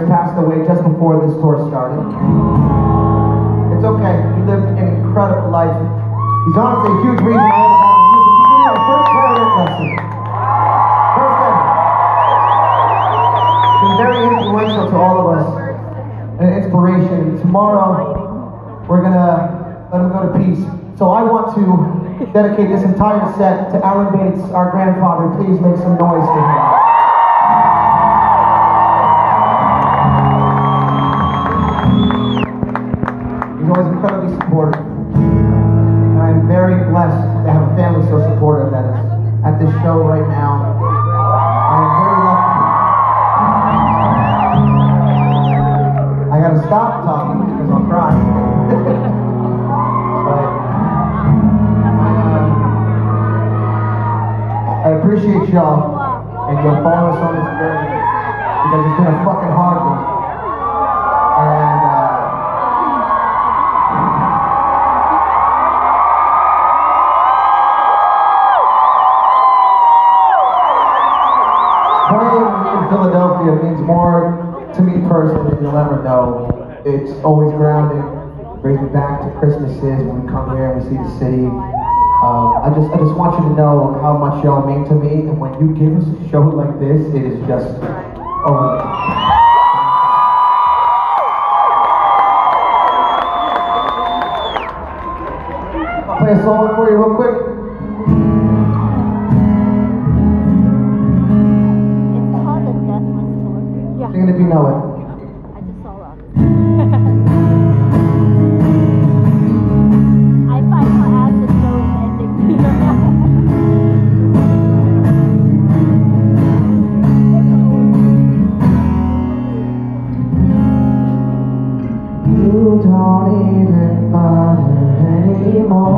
passed away just before this tour started. It's okay, he lived an incredible life. He's honestly a huge reason I ever got into music. He gave me my first clarinet lesson. First ever. He's been very influential to all of us. An inspiration. Tomorrow, we're gonna let him go to peace. So I want to dedicate this entire set to Alan Bates, our grandfather. Please make some noise for him. He's always incredibly supportive. And I'm very blessed to have a family so supportive that is at this show right now. I'm very lucky. I gotta stop talking because I'll cry. But I appreciate y'all and your following us on this journey because it's been a fucking hard one. And playing in Philadelphia means more to me personally than you'll ever know. It's always grounding. It brings me back to Christmases when we come here and we see the city. I just want you to know how much y'all mean to me, and when you give us a show like this, it is just over the top. I'll play a song for you real quick. It's called the Deathless Tour. Yeah. Sing it if you know it. I just saw that. I find how as the show is ending. You don't even bother anymore.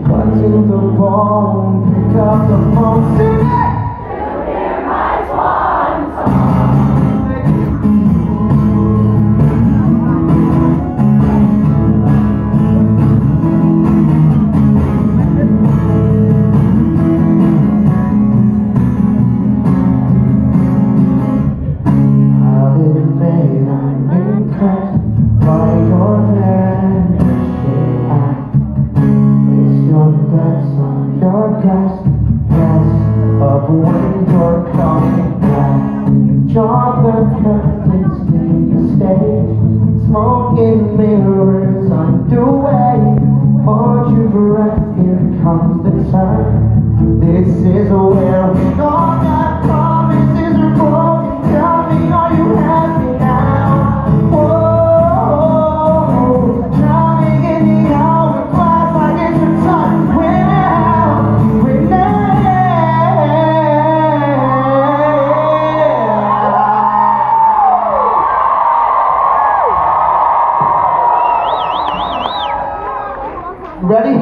Cut to the bone, pick up the phone, sing it! To hear my swan song. When you're coming back, draw the curtains to the stage, smoking mirrors underway. Hold your breath, here comes the turn. This is where we gonna promises are broken. Tell me, are you happy now? Whoa, drowning in the hourglass like it's your time. We're now, we're now. Ready?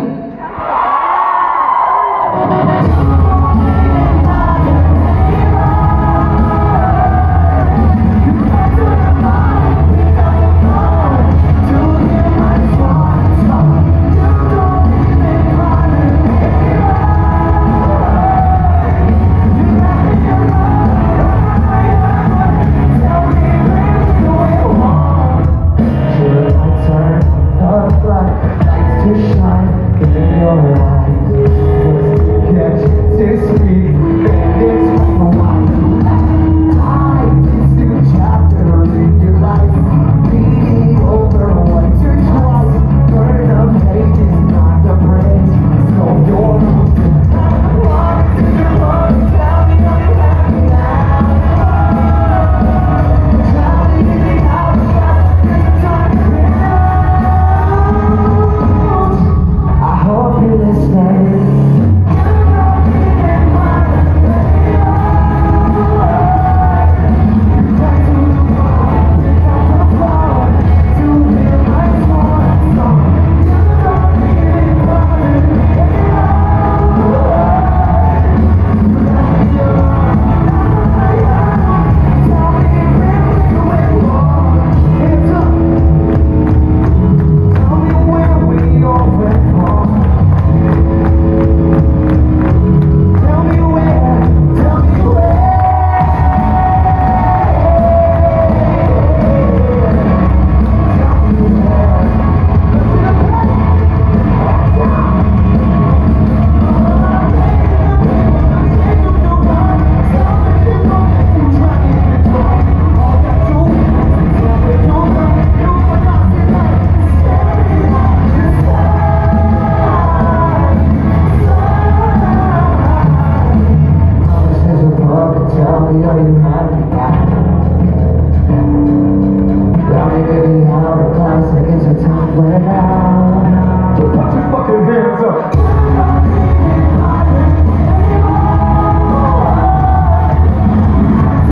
you had me at.